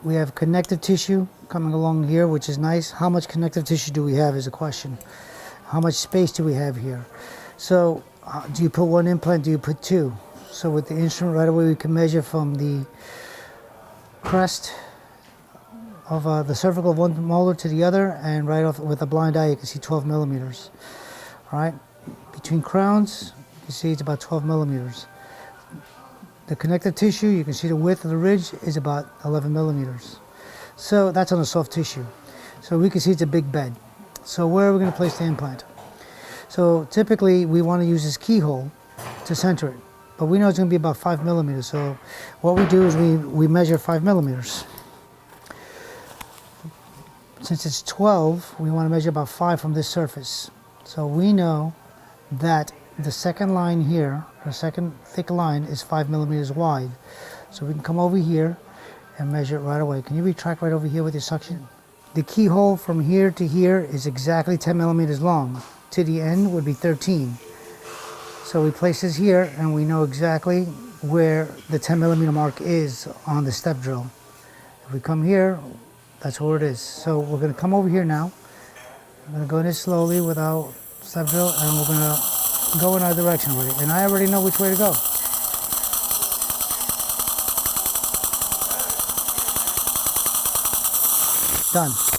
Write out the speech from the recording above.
We have connective tissue coming along here, which is nice. How much connective tissue do we have is a question. How much space do we have here? So do you put one implant, do you put two? So with the instrument right away we can measure from the crest of the cervical of one molar to the other, and right off with a blind eye you can see 12 millimeters. All right, between crowns you can see it's about 12 millimeters. The connective tissue, you can see the width of the ridge is about 11 millimeters. So that's on the soft tissue. So we can see it's a big bed. So where are we going to place the implant? So typically we want to use this keyhole to center it, but we know it's going to be about 5 millimeters. So what we do is we measure 5 millimeters. Since it's 12, we want to measure about 5 from this surface. So we know that the second line here, the second thick line, is 5 millimeters wide. So we can come over here and measure it right away. Can you retract right over here with your suction? The keyhole from here to here is exactly 10 millimeters long. To the end would be 13. So we place this here and we know exactly where the 10 millimeter mark is on the step drill. If we come here, that's where it is. So we're going to come over here now. I'm going to go in this slowly without step drill, and we're going to go in our direction with it. And I already know which way to go. Done.